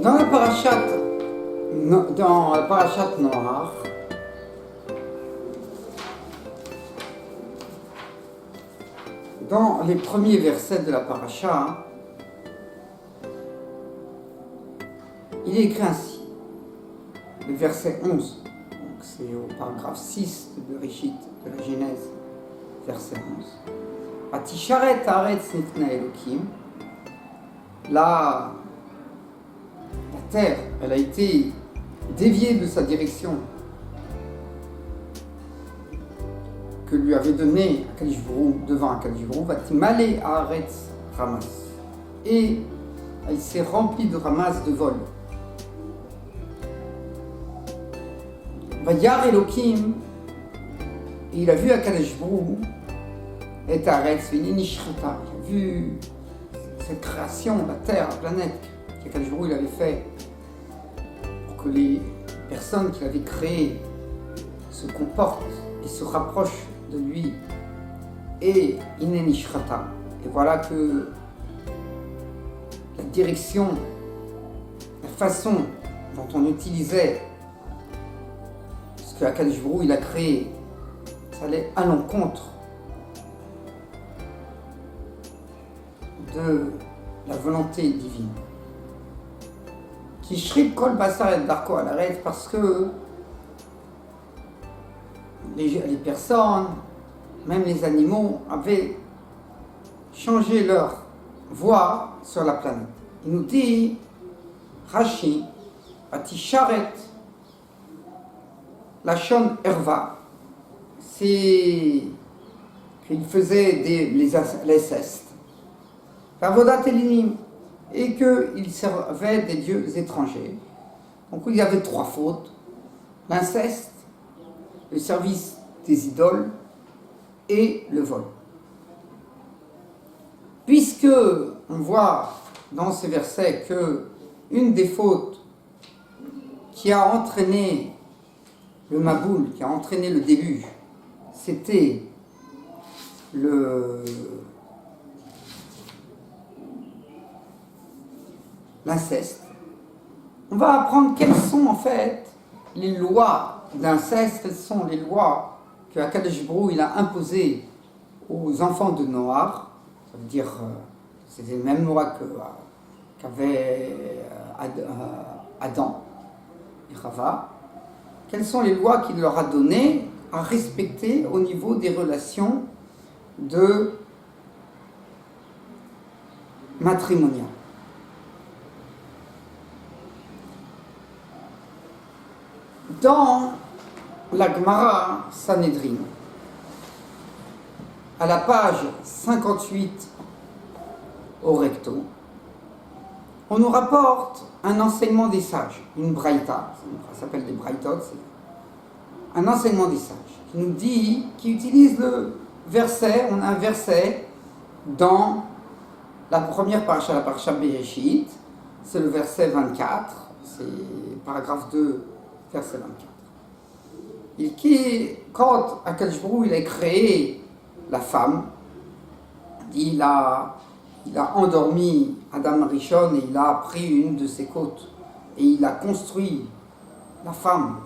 Dans la parashat Noach, dans les premiers versets de la parasha, il est écrit ainsi, le verset 11, donc c'est au paragraphe 6 de Bereshit, de la Genèse, verset 11. Atisharet haaretz nitna Elokim, la terre, elle a été déviée de sa direction que lui avait donnée Akadosh Baruch Hu, devant Akadosh Baruch Hu, Vatimale haaretz ramas, et elle s'est remplie de ramas, de vol. Vayar Elokim, et il a vu Akadosh Baruch Hu, et haaretz v'nishchata, il a vu cette création, la terre, la planète, qu'Akadosh Baruch Hu il avait fait pour que les personnes qu'il avait créées se comportent et se rapprochent de lui. Et Inenishchata. Et voilà que la direction, la façon dont on utilisait ce que Akadosh Baruch Hu il a créé, ça allait à l'encontre de la volonté divine. Qui shrib kol basar et darko à l'arrêt, parce que les personnes, même les animaux, avaient changé leur voie sur la planète. Il nous dit, Rashi, Atisharet, Lachon Erva, c'est qu'il faisait les cestes, Avodat Elinim, et qu'il servait des dieux étrangers. Donc il y avait 3 fautes: l'inceste, le service des idoles et le vol. Puisque on voit dans ces versets que une des fautes qui a entraîné le Maboul, qui a entraîné le déluge, c'était l'inceste, on va apprendre quelles sont en fait les lois d'inceste, quelles sont les lois que Akadosh Baruch Hu il a imposées aux enfants de Noach. Ça veut dire c'est les mêmes lois qu'avait Adam et Chava. Quelles sont les lois qu'il leur a données à respecter au niveau des relations de matrimoniales. Dans la Gemara Sanhedrin, à la page 58 au recto, on nous rapporte un enseignement des sages, une braïta, ça s'appelle des braïtot, c'est un enseignement des sages, qui nous dit, qui utilise le verset, on a un verset dans la première parasha, la parasha Bereshit, c'est le verset 24, c'est paragraphe 2, verset 24. Quand Akadosh Baruch Hu il a créé la femme, il a endormi Adam Rishon et il a pris une de ses côtes et il a construit la femme,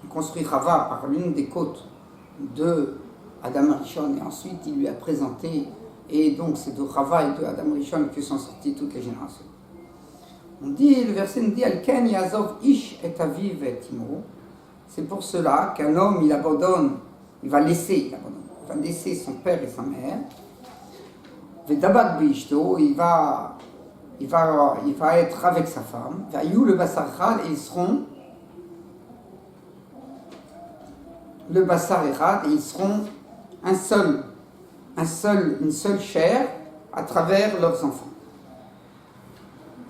il a construit Chava par l'une des côtes de Adam Rishon et ensuite il lui a présenté, et donc c'est de Chava et de Adam Rishon que sont sorties toutes les générations. On dit, le verset nous dit, Alken yazov ish et aviv et imo. C'est pour cela qu'un homme, il va laisser son père et sa mère. Vedabat bishto, il va être avec sa femme. Vayu le basar echad, et ils seront le basar echad, et ils seront une seule chair à travers leurs enfants.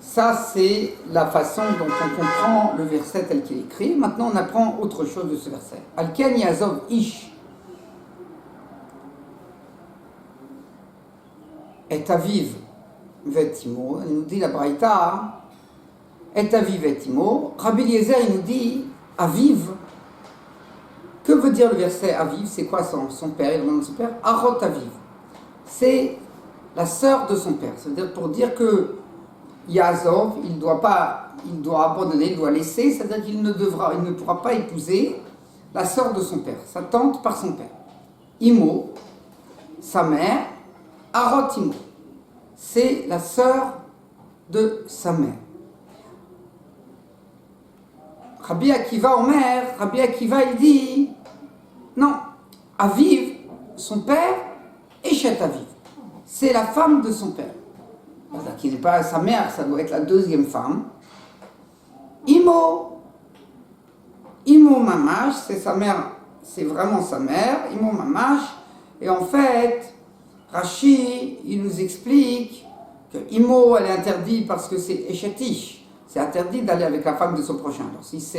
Ça, c'est la façon dont on comprend le verset tel qu'il est écrit. Maintenant, on apprend autre chose de ce verset. Alken yazov ish et aviv vetimo. Il nous dit la braïta, et aviv vetimo. Rabbi Eliezer, il nous dit aviv. Que veut dire le verset aviv? C'est quoi son père? Il demande son père. Arot aviv. C'est la sœur de son père. C'est-à-dire pour dire que Yaazov, il doit abandonner, il doit laisser, c'est-à-dire qu'il ne pourra pas épouser la sœur de son père, sa tante par son père. Imo, sa mère, Arot Imo, c'est la sœur de sa mère. Rabbi Akiva Omer, Rabbi Akiva il dit, non, Aviv, son père, Eshet Aviv, c'est la femme de son père. C'est-à-dire qu'il n'est pas sa mère, ça doit être la deuxième femme. Imo Mamash, c'est sa mère, c'est vraiment sa mère, Imo Mamash, et en fait, Rashi, il nous explique que Imo, elle est interdite parce que c'est Eshetish, c'est interdit d'aller avec la femme de son prochain. Alors si sa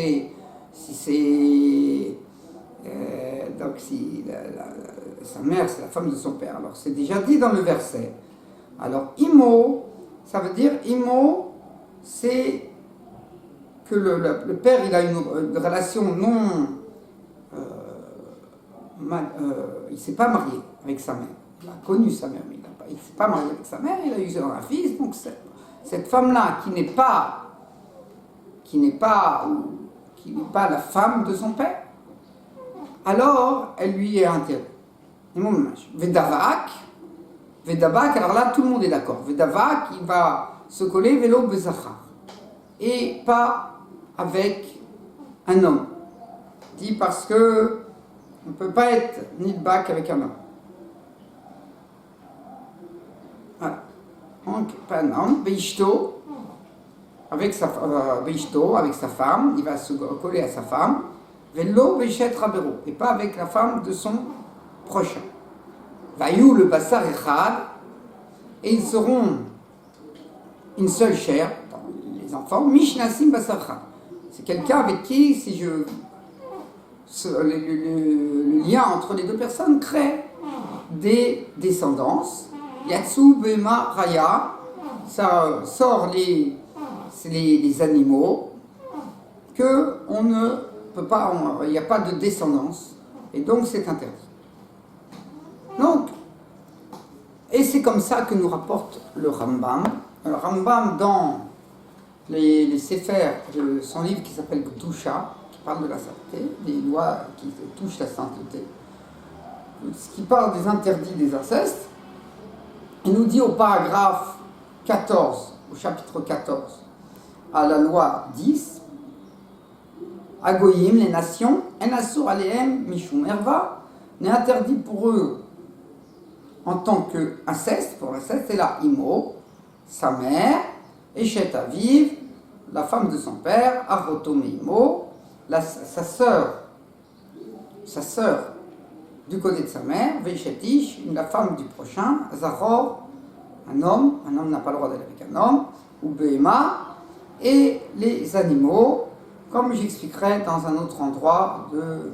mère, c'est la femme de son père, alors c'est déjà dit dans le verset. Alors Imo, ça veut dire, Imo, c'est que le père, il a une relation non... il ne s'est pas marié avec sa mère. Il a connu sa mère, mais il ne s'est pas marié avec sa mère, il a eu un fils. Donc cette femme-là, qui n'est pas la femme de son père, alors elle lui est interdite. Vedavak, alors là tout le monde est d'accord. Vedavak, il va se coller vélo bezachar. Et pas avec un homme. Dit parce que on ne peut pas être nidbak avec un homme. Voilà. Donc, pas un homme. Beishto, avec sa femme, il va se coller à sa femme. Vélo Beshet Rabero, et pas avec la femme de son prochain. Vayou le Bassar Echad, et ils seront une seule chair, les enfants, Mishnasim Bassar Echad. C'est quelqu'un avec qui, le lien entre les deux personnes crée des descendances. Yatsu Bema Raya, ça sort les animaux, que on ne peut pas, il n'y a pas de descendance, et donc c'est interdit. Donc, et c'est comme ça que nous rapporte le Rambam. Le Rambam, dans les Sefer de son livre qui s'appelle Gdusha, qui parle de la sainteté, des lois qui touchent la sainteté, ce qui parle des interdits des incestes, il nous dit au paragraphe 14, au chapitre 14, à la loi 10, Agoyim, les nations, En Asur Alehem Mishum Erva, n'est interdit pour eux en tant qu'inceste, pour l'inceste, c'est la Imo, sa mère, Eshet Aviv, la femme de son père, Arotome Imo, sa sœur du côté de sa mère, Veishetish, la femme du prochain, Zahor, un homme n'a pas le droit d'aller avec un homme, ou Behema, et les animaux, comme j'expliquerai dans un autre endroit de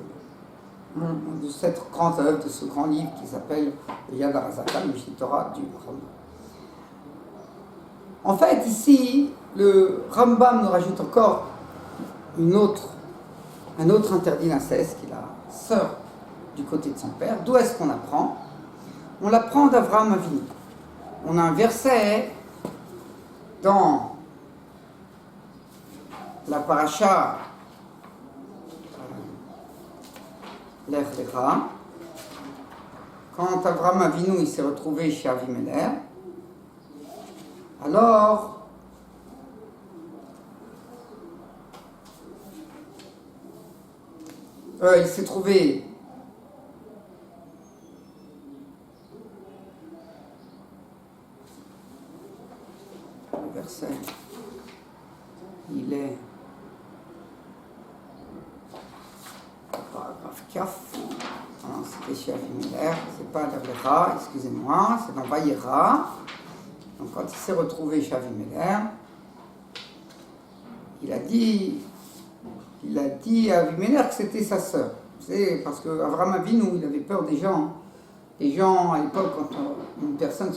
cette grande œuvre, de ce grand livre qui s'appelle Yad HaRazaka, le Mishneh Torah du Rambam. En fait, ici, le Rambam nous rajoute encore un autre interdit d'inceste, qui est la sœur du côté de son père. D'où est-ce qu'on apprend? On l'apprend d'Avraham Avinu. On a un verset dans la paracha Lech Lecha, quand Avraham Avinu il s'est retrouvé chez Avimelech, alors il s'est trouvé le verset, il est paragraphe Kaf, c'était chez Avimelech, c'est pas Lech, excusez-moi, c'est dans Vayera. Donc quand il s'est retrouvé chez Avimelech, il a dit à Avimelech que c'était sa sœur. C'est parce que Avraham Avinu, il avait peur des gens. Les gens, à l'époque, quand une personne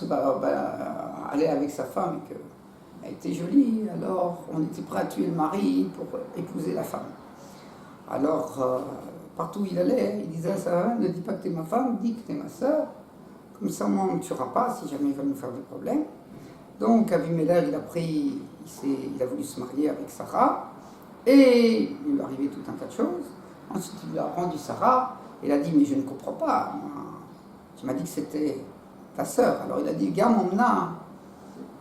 allait avec sa femme et qu'elle était jolie, alors on était prêt à tuer le mari pour épouser la femme. Alors, partout où il allait, il disait à sa femme, ne dis pas que t'es ma femme, dis que t'es ma sœur. Comme ça, moi, on ne me tuera pas si jamais il va nous faire des problèmes. Donc Avimelech, il a voulu se marier avec Sarah, et il lui est arrivé tout un tas de choses. Ensuite, il lui a rendu Sarah, et il a dit, mais je ne comprends pas, moi, tu m'as dit que c'était ta sœur. Alors il a dit, Gam Omna,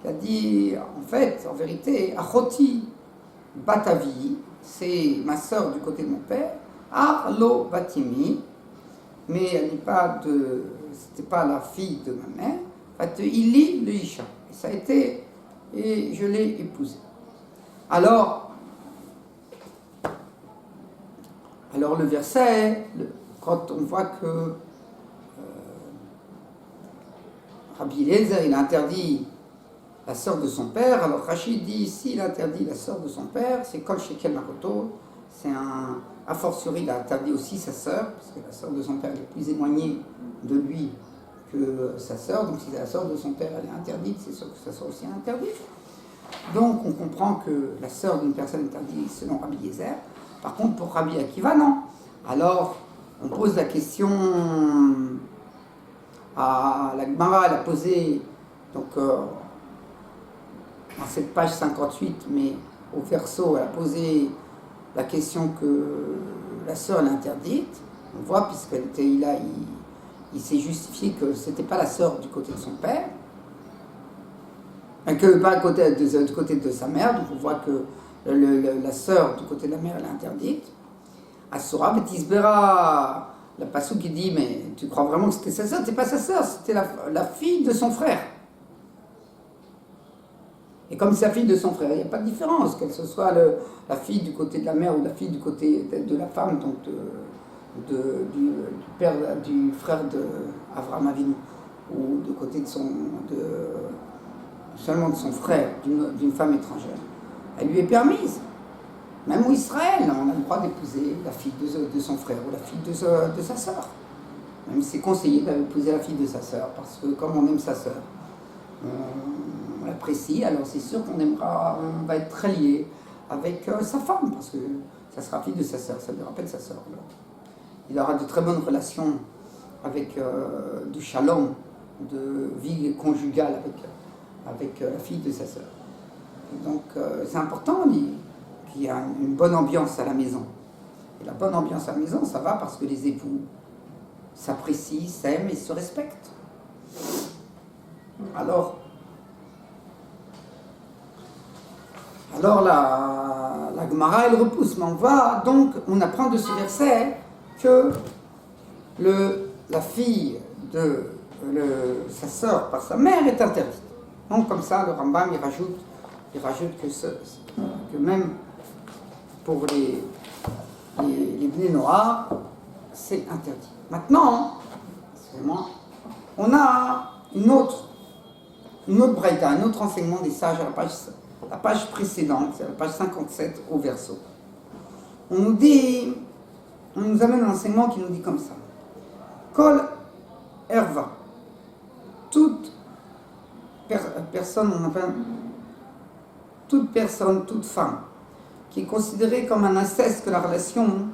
il a dit, en fait, en vérité, Achoti Batavi, c'est ma sœur du côté de mon père, Arlo Batimi, mais elle n'est pas c'était pas la fille de ma mère, Ili le Isha. Et ça a été, et je l'ai épousée. Alors le verset, quand on voit que Rabbi Eliezer, il a interdit la sœur de son père, alors Rachid dit ici, il a interdit la sœur de son père, c'est Kol Shekel Makoto, c'est a fortiori, il a interdit aussi sa sœur, parce que la sœur de son père est plus éloignée de lui que sa sœur, donc si la sœur de son père elle est interdite, c'est sûr que sa sœur aussi est interdite. Donc on comprend que la sœur d'une personne est interdite selon Rabbi Eliezer. Par contre, pour Rabbi Akiva, non. Alors, on pose la question à la Gemara, elle a posé, donc dans cette page 58, mais au verso, elle a posé la question que la sœur est interdite. On voit, puisqu'il s'est justifié que ce n'était pas la sœur du côté de son père, que pas du côté de sa mère, donc on voit que la sœur du côté de la mère, elle est interdite. Asura Betisbera, la passou qui dit, mais tu crois vraiment que c'était sa sœur? C'était pas sa sœur, c'était la fille de son frère. Et comme c'est la fille de son frère, il n'y a pas de différence, que ce soit la fille du côté de la mère ou la fille du côté de la femme, donc du père, du frère d'Avraham Avinu, ou du côté seulement de son frère, d'une femme étrangère. Elle lui est permise. Même au Israël, on a le droit d'épouser la fille de son frère ou la fille de sa sœur. Même si c'est conseillé d'épouser la fille de sa sœur, parce que comme on aime sa sœur, on l'apprécie, alors c'est sûr on va être très lié avec sa femme, parce que ça sera fille de sa sœur, ça lui rappelle sa sœur. Il aura de très bonnes relations avec du shalom, de vie conjugale avec la fille de sa sœur. Donc c'est important qu'il y ait une bonne ambiance à la maison. Et la bonne ambiance à la maison, ça va parce que les époux s'apprécient, s'aiment et se respectent. Alors la Gemara, elle repousse, mais on apprend de ce verset que la fille de sa sœur par sa mère est interdite. Donc comme ça, le Rambam, il rajoute que même pour les Bnei Noach, c'est interdit. Maintenant, on a une autre braïta, un autre enseignement des sages à la page précédente, c'est la page 57 au verso. On nous amène un enseignement qui nous dit comme ça. Kol erva, toute personne, toute femme, qui est considérée comme un inceste, que la relation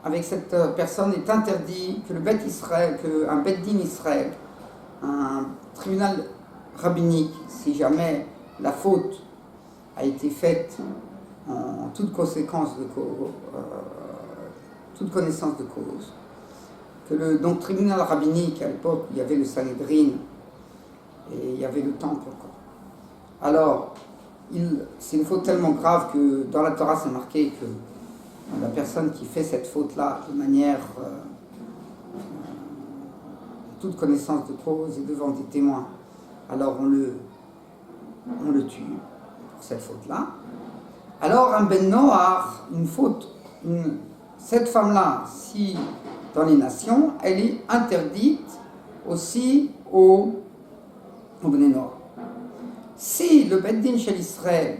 avec cette personne est interdite, que le Beth Israël, qu'un Beth Din Israël, un tribunal rabbinique, si jamais la faute a été faite en toute connaissance de cause, que donc tribunal rabbinique, à l'époque où il y avait le Sanhedrin et il y avait le temple encore. Alors, c'est une faute tellement grave que dans la Torah c'est marqué que la personne qui fait cette faute-là de manière toute connaissance de cause et devant des témoins, alors on le tue pour cette faute-là. Alors un Ben Noach, une faute, cette femme-là, si dans les nations, elle est interdite aussi au Ben Noach. Si le Beth Din Shel Israël,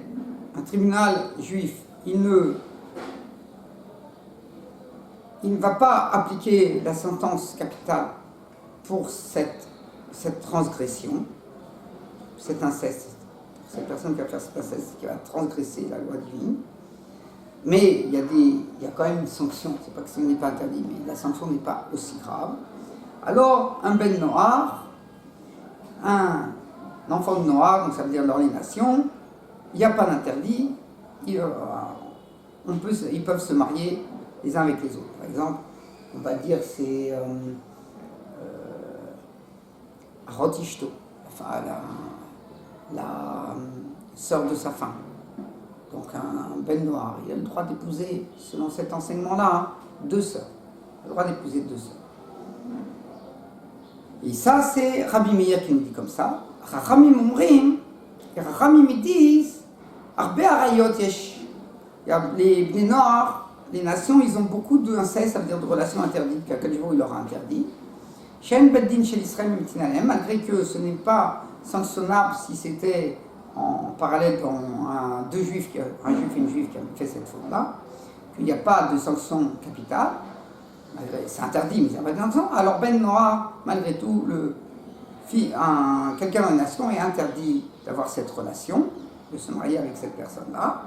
un tribunal juif, il ne va pas appliquer la sentence capitale pour cette transgression, cet inceste, cette personne qui va faire cet inceste, qui va transgresser la loi divine, mais il y a quand même une sanction, c'est pas que ce n'est pas interdit, mais la sanction n'est pas aussi grave. Alors un Ben Noach, un l'enfant de Noah, donc ça veut dire dans les nations, il n'y a pas d'interdit, ils peuvent se marier les uns avec les autres. Par exemple, on va dire c'est Rotishto, enfin la sœur de sa femme. Donc un Ben Noir, il a le droit d'épouser, selon cet enseignement-là, 2 sœurs. Il a le droit d'épouser 2 sœurs. Et ça, c'est Rabbi Meir qui nous dit comme ça. Chachamim omrim, et Chachamim ils disent, Arbe arayot yesh. Les Bnei Noirs, les nations, ils ont beaucoup d'inceste, ça veut dire de relations interdites, qu'Akadosh Baruch Hu leur a interdit. Shen beddin shel Israël mitinalem, malgré que ce n'est pas sanctionnable si c'était en parallèle un juif et une juive qui ont fait cette faute-là, qu'il n'y a pas de sanction capitale, c'est interdit, mais il n'y a pas de sanction. Alors Ben Noah, malgré tout, quelqu'un dans une nation est interdit d'avoir cette relation, de se marier avec cette personne-là.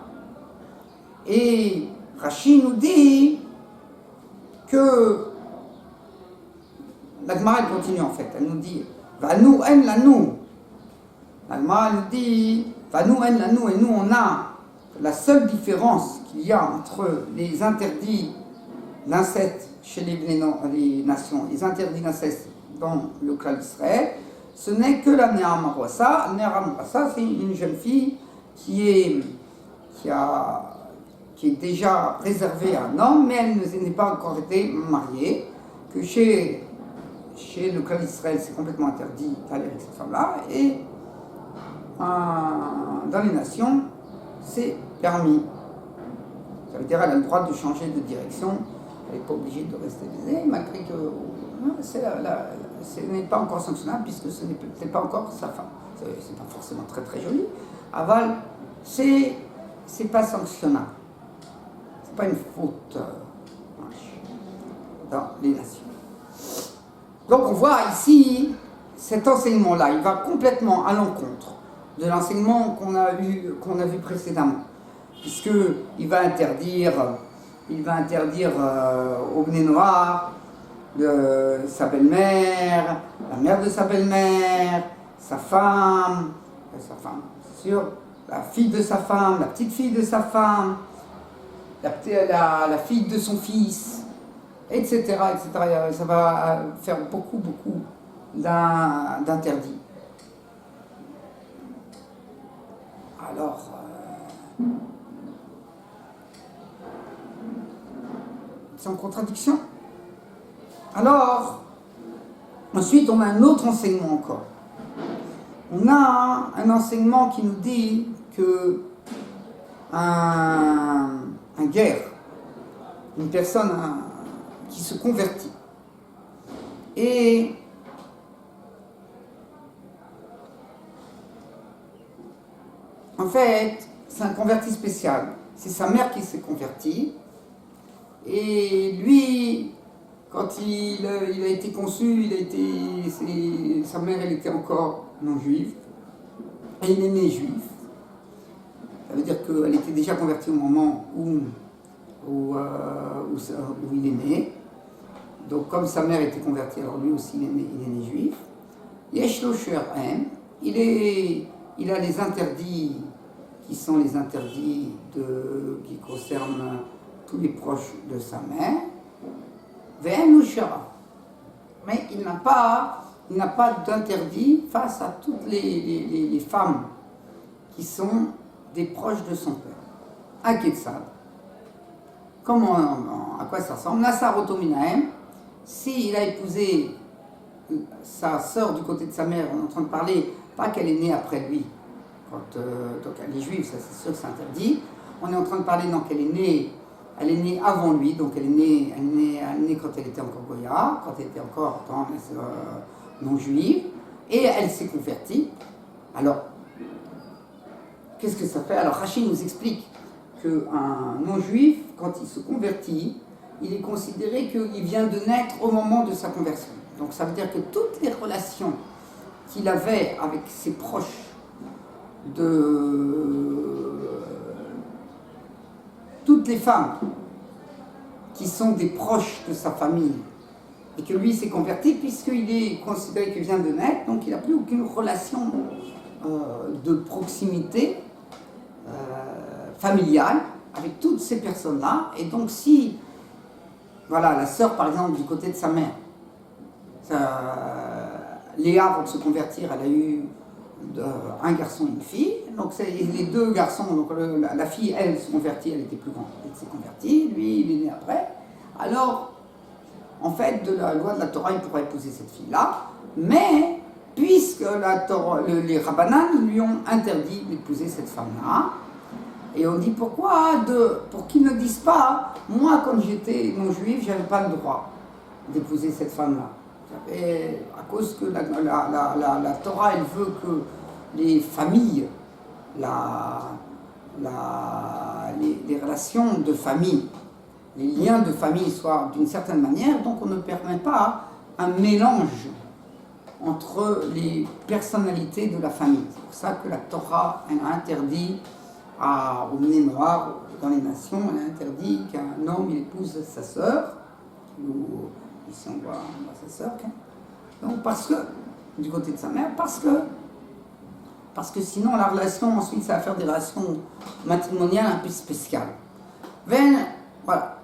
Et Rashi nous dit que la Gemara continue en fait, elle nous dit Vanu en lanu. La Gemara nous dit Vanu en lanu, et nous on a la seule différence qu'il y a entre les interdits d'inceste chez les nations, les interdits d'inceste dans le clan d'Israël, ce n'est que la Nea Marwasa. La Nea Marwasa, c'est une jeune fille qui est déjà réservée à un homme, mais elle n'est pas encore été mariée, que chez le clan d'Israël, c'est complètement interdit d'aller avec cette femme-là, et dans les nations, c'est permis. Ça veut dire qu'elle a le droit de changer de direction, elle n'est pas obligée de rester baisée, malgré que ce n'est pas encore sanctionnable, puisque ce n'est pas encore sa femme. C'est pas forcément très très joli. Aval, c'est pas sanctionnable. C'est pas une faute dans les nations. Donc on voit ici, cet enseignement-là, il va complètement à l'encontre de l'enseignement qu'on a vu précédemment, puisqu'il va interdire au Bnei Noir sa belle-mère, la mère de sa belle-mère, sa femme, c'est sûr, la fille de sa femme, la petite fille de sa femme, la fille de son fils, etc., etc. Ça va faire beaucoup d'interdits. Alors, c'est en contradiction. Alors, ensuite, on a un autre enseignement encore. On a un enseignement qui nous dit que un guerre, une personne qui se convertit, et en fait, c'est un converti spécial. C'est sa mère qui s'est convertie, et lui, quand il a été conçu, sa mère elle était encore non juive, et il est né juif. Ça veut dire qu'elle était déjà convertie au moment où il est né. Donc comme sa mère était convertie, alors lui aussi il est né juif. Yeshlo Shu'em, il a les interdits qui sont les interdits qui concernent tous les proches de sa mère. Ve'enu Shara. Mais il n'a pas d'interdit face à toutes les femmes qui sont des proches de son père. Aketzad. À quoi ça ressemble? Nasaroto Minahem. S'il a épousé sa sœur du côté de sa mère, on est en train de parler, pas qu'elle est née après lui, donc elle est juive, ça c'est sûr que c'est interdit. On est en train de parler, non, qu'elle est née avant lui, donc elle est née quand elle était encore Goya, quand elle était encore non juive, et elle s'est convertie. Alors, qu'est-ce que ça fait? Alors Rachid nous explique qu'un non-juif, quand il se convertit, il est considéré qu'il vient de naître au moment de sa conversion. Donc ça veut dire que toutes les relations qu'il avait avec ses proches, toutes les femmes qui sont des proches de sa famille, et que lui s'est converti, puisqu'il est considéré qu'il vient de naître, donc il n'a plus aucune relation de proximité familiale avec toutes ces personnes-là. Et donc si, voilà, la sœur par exemple du côté de sa mère, Léa, avant de se convertir, elle a eu un garçon et une fille. Donc les deux garçons, donc la fille, elle se convertit, elle était plus grande, elle s'est convertie, lui, il est né après. Alors, en fait, de la loi de la Torah, il pourrait épouser cette fille-là, mais puisque les Rabbanan lui ont interdit d'épouser cette femme-là, et on dit pourquoi, pour qu'ils ne disent pas, moi quand j'étais non-juif, j'avais pas le droit d'épouser cette femme-là. À cause que la Torah, elle veut que les familles, les relations de famille, les liens de famille soient d'une certaine manière, donc on ne permet pas un mélange entre les personnalités de la famille. C'est pour ça que la Torah, elle a interdit aux Némoirs, dans les nations, elle a interdit qu'un homme il épouse sa sœur, ou ici on voit sa sœur, donc parce que, du côté de sa mère, parce que sinon la relation, ensuite ça va faire des relations matrimoniales un peu spéciales. Voilà.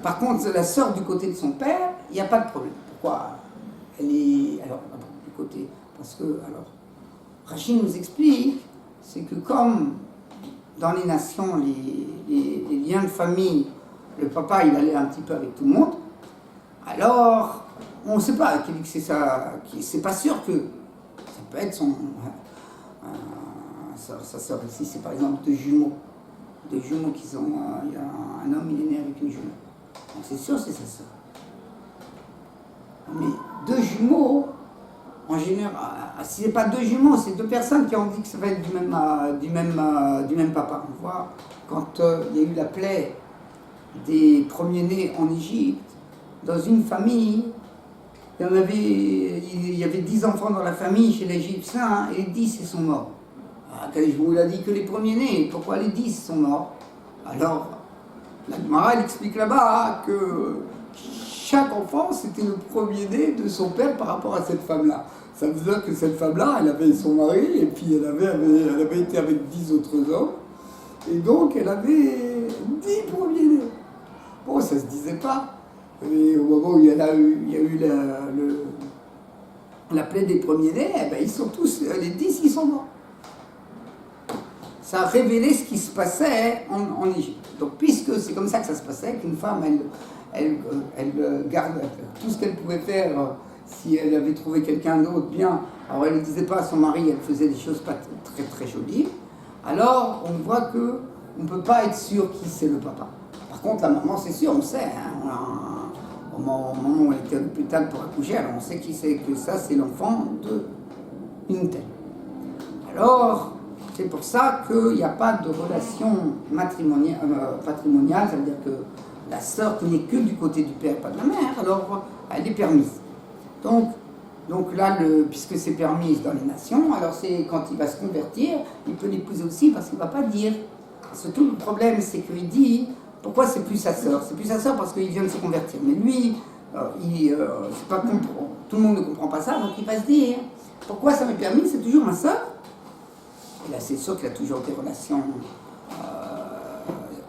Par contre, la sœur du côté de son père, il n'y a pas de problème. Pourquoi? Elle est. Alors, du côté. Parce que, alors, Rachid nous explique, c'est que comme dans les nations, les liens de famille, le papa, il allait un petit peu avec tout le monde, alors, on ne sait pas, c'est pas sûr que ça peut être sa sœur ici, c'est par exemple deux jumeaux qui sont, il y a un homme, il est né avec une jumeau. Donc c'est sûr c'est sa sœur. Mais deux jumeaux, en général, si c'est pas deux jumeaux, c'est deux personnes qui ont dit que ça va être du même papa. On voit quand il y a eu la plaie des premiers-nés en Égypte, dans une famille, il y avait 10 enfants dans la famille chez l'Égyptien, et les 10 ils sont morts. Je vous l'ai dit que les premiers-nés, pourquoi les 10 sont morts? Alors, la Gemara, elle explique là-bas que chaque enfant, c'était le premier-né de son père par rapport à cette femme-là. Ça veut dire que cette femme-là, elle avait son mari, et puis elle avait été avec 10 autres hommes, et donc elle avait 10 premiers-nés. Bon, ça se disait pas. Et au moment où il y a eu la plaie des premiers-nés, eh ben, ils sont tous, les 10, ils sont morts. Ça a révélé ce qui se passait en Égypte. Donc, puisque c'est comme ça que ça se passait, qu'une femme, elle garde tout ce qu'elle pouvait faire si elle avait trouvé quelqu'un d'autre bien, alors elle ne disait pas à son mari, elle faisait des choses pas très très jolies, alors on voit qu'on ne peut pas être sûr qui c'est le papa. Par contre, la maman, c'est sûr, on sait, hein, au moment où elle était à l'hôpital pour accoucher, alors on sait qui c'est, que ça, c'est l'enfant d'une telle. Alors, c'est pour ça qu'il n'y a pas de relation patrimoniale, ça veut dire que la sœur qui n'est que du côté du père, pas de la mère, alors elle est permise. Donc là, puisque c'est permis dans les nations, alors c'est quand il va se convertir, il peut l'épouser aussi parce qu'il ne va pas dire. Parce que tout le problème, c'est qu'il dit, pourquoi c'est plus sa sœur? C'est plus sa sœur parce qu'il vient de se convertir. Mais lui, c'est pas tout le monde ne comprend pas ça, donc il va se dire, pourquoi ça m'est permis? C'est toujours ma sœur. Et là, c'est sûr qu'il a toujours des relations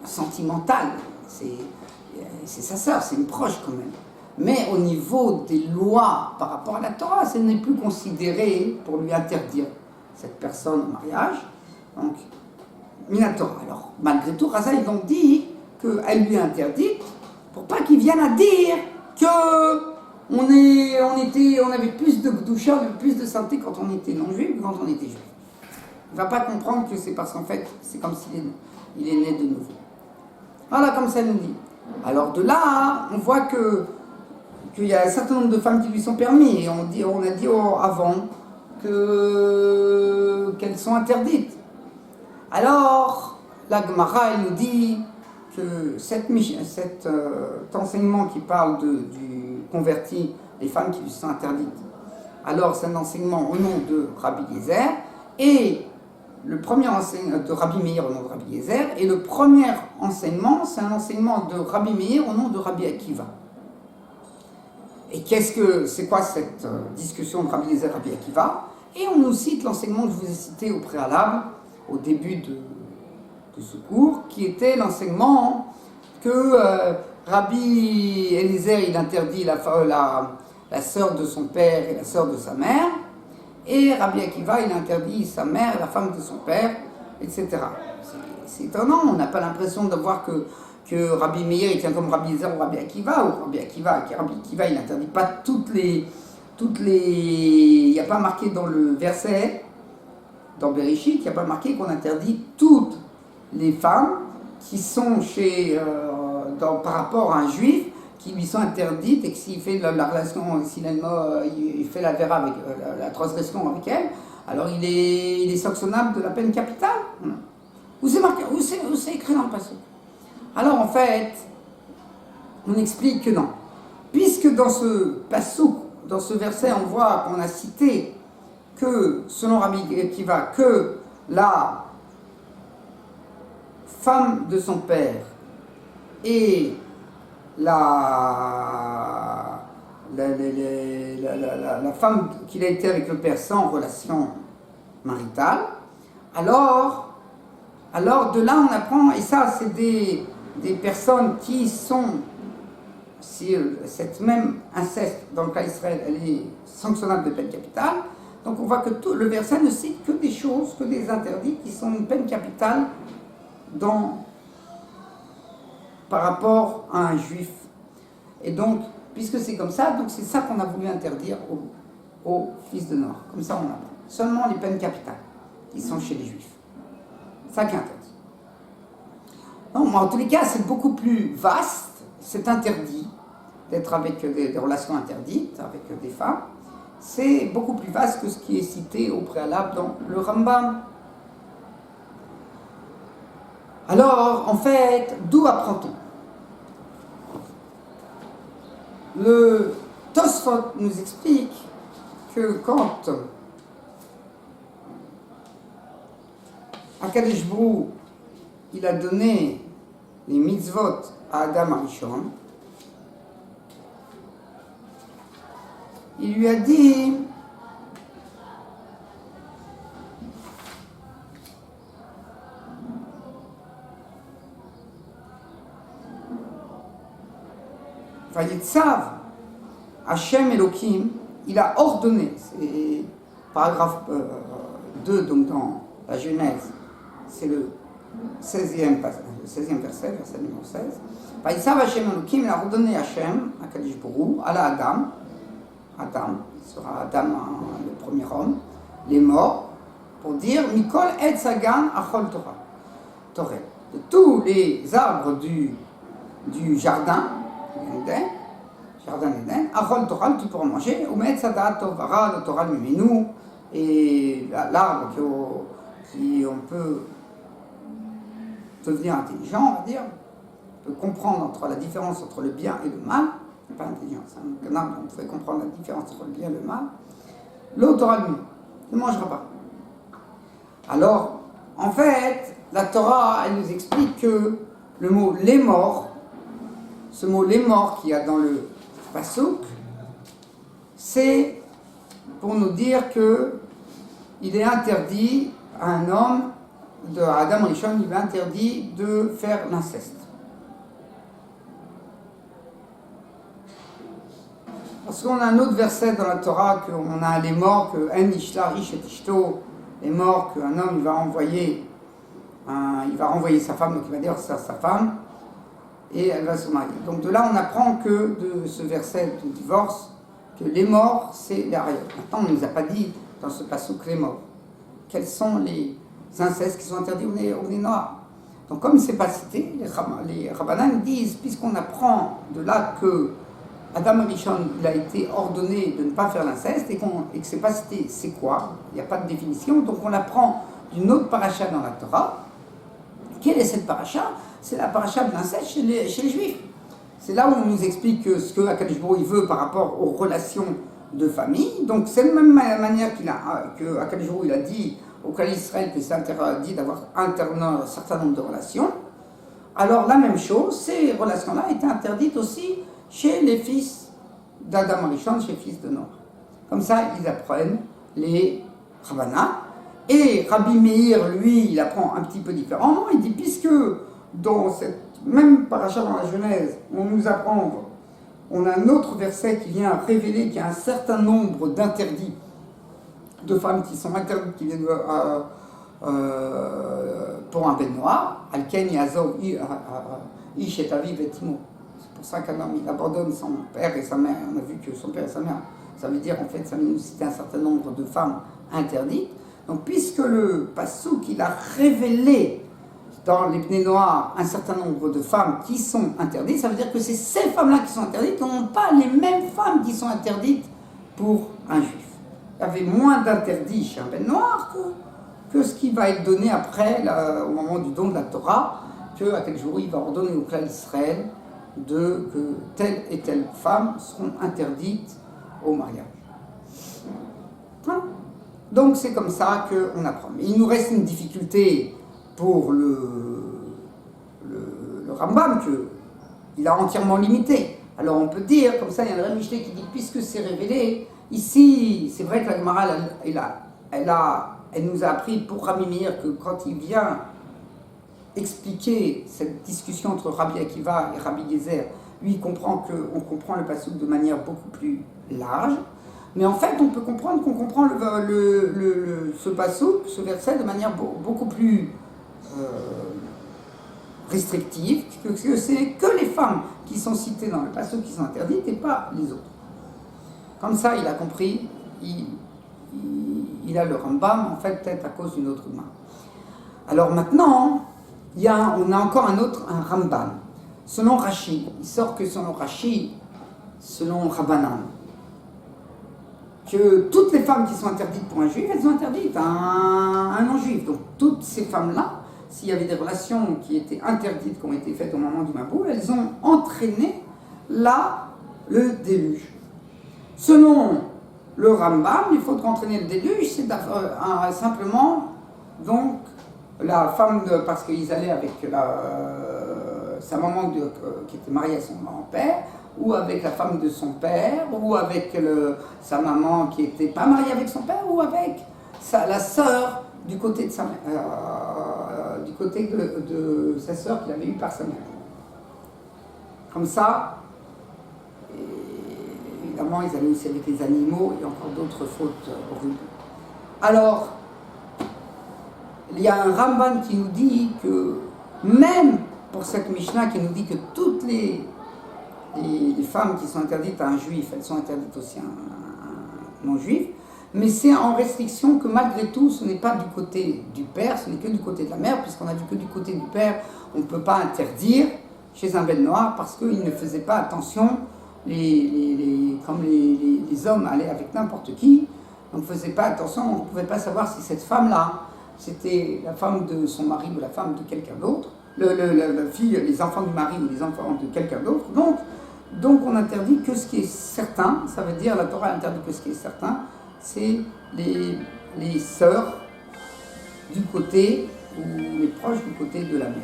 sentimentales. C'est sa sœur, c'est une proche quand même. Mais au niveau des lois par rapport à la Torah, ce n'est plus considéré pour lui interdire cette personne au mariage. Donc, Minatora. Alors, malgré tout, Raza, ils ont dit qu'elle lui est interdite pour pas qu'il vienne à dire qu'on avait plus de doucha, plus de santé quand on était non-juif que quand on était juif. Il ne va pas comprendre que c'est parce qu'en fait, c'est comme s'il est né de nouveau. Voilà, comme ça nous dit. Alors de là, on voit qu'il y a un certain nombre de femmes qui lui sont permis. Et on a dit avant qu'elles sont interdites. Alors, la Gemara, elle nous dit que cet enseignement qui parle du converti, les femmes qui lui sont interdites, alors c'est un enseignement au nom de Rabbi Eliezer, et le premier enseignement de Rabbi Meir au nom de Rabbi Eliezer, et le premier enseignement, c'est un enseignement de Rabbi Meir au nom de Rabbi Akiva. Et c'est quoi cette discussion de Rabbi Eliezer et Rabbi Akiva? Et on nous cite l'enseignement que je vous ai cité au préalable, au début de ce cours, qui était l'enseignement que Rabbi Eliezer, il interdit la sœur de son père et la sœur de sa mère, et Rabbi Akiva, il interdit sa mère et la femme de son père, etc. C'est étonnant, on n'a pas l'impression de voir que Rabbi Meir, il tient comme Rabbi Eliezer ou Rabbi Akiva, ou Rabbi Akiva, il n'interdit pas toutes les... Il n'y a pas marqué dans le verset, dans Bereshit, il n'y a pas marqué qu'on interdit toutes les femmes qui sont par rapport à un juif, qui lui sont interdites et que s'il fait la relation, il fait la vera avec la transgression avec elle, alors il est sanctionnable de la peine capitale. Où c'est marqué, où c'est écrit dans le passage? Alors en fait, on explique que non. Puisque dans ce passouk, dans ce verset, on voit qu'on a cité que, selon Rabbi Akiva, que la femme de son père et la femme qu'il a été avec le père sans relation maritale, alors de là on apprend, et ça c'est des personnes qui sont, si cette même inceste dans le cas d'Israël, elle est sanctionnable de peine capitale, donc on voit que tout le verset ne cite que des choses, que des interdits qui sont une peine capitale par rapport à un juif. Et donc, puisque c'est comme ça, donc c'est ça qu'on a voulu interdire aux fils de Noach. Comme ça on apprend. Seulement les peines capitales qui sont chez les juifs. Ça qui est interdit. Non, en tous les cas, c'est beaucoup plus vaste, c'est interdit d'être avec des relations interdites, avec des femmes. C'est beaucoup plus vaste que ce qui est cité au préalable dans le Rambam. Alors, en fait, d'où apprend-on? Le Tosfot nous explique que quand Akadosh Baruch Hu, il a donné les mitzvot à Adam Arishon, il lui a dit Vayetzav Hashem Elohim, il a ordonné, c'est paragraphe 2 donc dans la Genèse, c'est le 16e verset, verset numéro 16. Vayetzav Hashem Elohim, il a ordonné Hashem, à Kadosh Baruch Hu, à la Adam, il sera Adam le premier homme, les morts, pour dire Mikol et Sagan Achol Torah. De tous les arbres du jardin, d'Éden, Achol Torah, tu pourras manger, ou mettre Sadat Tovara, le Torah Mimenu, et l'arbre qui on peut devenir intelligent, on va dire, on peut comprendre la différence entre le bien et le mal. Pas intelligence, un arbre, on pouvait comprendre la différence entre le bien et le mal. L'autre Torah ne mangera pas. Alors, en fait, la Torah, elle nous explique que le mot les morts, ce mot les morts qu'il y a dans le Passouk, c'est pour nous dire que il est interdit à un homme, à Adam Rishon, il est interdit de faire l'inceste. Parce qu'on a un autre verset dans la Torah, qu'on a les morts, que En Ishla Ish et Ishto, les morts, qu'un homme il va renvoyer sa femme, donc il va dire ça à sa femme, et elle va se marier. Donc de là on apprend que de ce verset de divorce, que les morts c'est les arrières. Maintenant on ne nous a pas dit dans ce passouk les morts. Quels sont les incestes qui sont interdits au nez noir? Donc comme c'est pas cité, les Rabbanan disent, puisqu'on apprend de là que Adam Rishon, il a été ordonné de ne pas faire l'inceste et que c'est pas cité, c'est quoi? Il n'y a pas de définition, donc on l'apprend d'une autre paracha dans la Torah. Quelle est cette paracha? C'est la paracha de l'inceste chez les Juifs. C'est là où on nous explique ce que Akadosh Baruch Hu veut par rapport aux relations de famille. Donc c'est la même manière que Akadosh Baruch Hu il a dit au Kal Israël que c'est interdit d'avoir un certain nombre de relations. Alors la même chose, ces relations-là étaient interdites aussi chez les fils d'Adam Arishon, chez les fils de Noach. Comme ça, ils apprennent les Rabbanan. Et Rabbi Meir, lui, il apprend un petit peu différemment. Il dit, puisque dans cette même paracha dans la Genèse, on nous apprend, on a un autre verset qui vient révéler qu'il y a un certain nombre d'interdits, de femmes qui sont interdites, qui viennent pour un ben noir, Alken Yazov Ish et Aviv et Timo. C'est pour ça qu'un homme il abandonne son père et sa mère. On a vu que son père et sa mère, ça veut dire en fait, ça nous cite un certain nombre de femmes interdites. Donc, puisque le Passouk, il a révélé dans les Bnei Noach un certain nombre de femmes qui sont interdites, ça veut dire que c'est ces femmes-là qui sont interdites, non pas les mêmes femmes qui sont interdites pour un juif. Il y avait moins d'interdits chez un Ben Noir que ce qui va être donné après, là, au moment du don de la Torah, qu'à tel jour il va ordonner au clan d'Israël que telle et telle femme seront interdites au mariage. Voilà. Donc c'est comme ça qu'on apprend. Mais il nous reste une difficulté pour le Rambam, qu'il a entièrement limité. Alors on peut dire, comme ça il y a un Reb Mishlei qui dit, puisque c'est révélé, ici c'est vrai que la Gemara, elle nous a appris pour Rabbi Meir que quand il vient expliquer cette discussion entre Rabbi Akiva et Rabbi Gezer, lui on comprend le passouk de manière beaucoup plus large. Mais en fait, on peut comprendre qu'on comprend ce passouk, ce verset, de manière beaucoup plus restrictive, que c'est que les femmes qui sont citées dans le passouk qui sont interdites et pas les autres. Comme ça, il a compris, il a le Rambam, en fait, peut-être à cause d'une autre main. Alors maintenant, on a encore un Rambam. Selon Rashi, il sort que selon Rashi, selon Rabbanan, que toutes les femmes qui sont interdites pour un juif, elles sont interdites à un non-juif. Donc toutes ces femmes-là, s'il y avait des relations qui étaient interdites, qui ont été faites au moment du Maboul, elles ont entraîné le déluge. Selon le Rambam, il faut entraîner le déluge, c'est simplement donc la femme, parce qu'ils allaient avec sa maman qui était mariée à son grand-père, ou avec la femme de son père, ou avec sa maman qui n'était pas mariée avec son père, ou avec la sœur du côté de sa mère, du côté de sa sœur qu'il avait eue par sa mère. Comme ça, évidemment, ils allaient aussi avec les animaux et encore d'autres fautes horribles. Alors, il y a un Ramban qui nous dit que, même pour cette Mishnah qui nous dit que toutes les femmes qui sont interdites à un juif, elles sont interdites aussi à un non-juif, mais c'est en restriction que malgré tout, ce n'est pas du côté du père, ce n'est que du côté de la mère, puisqu'on a vu que du côté du père, on ne peut pas interdire chez un ben noir parce qu'il ne faisait pas attention, comme les hommes allaient avec n'importe qui, on ne faisait pas attention, on ne pouvait pas savoir si cette femme-là, c'était la femme de son mari ou la femme de quelqu'un d'autre, la fille, les enfants du mari ou les enfants de quelqu'un d'autre. Donc on interdit que ce qui est certain, ça veut dire la Torah interdit que ce qui est certain, c'est les sœurs du côté, ou les proches du côté de la mère.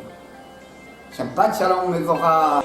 Shabbat Shalom Mevorach.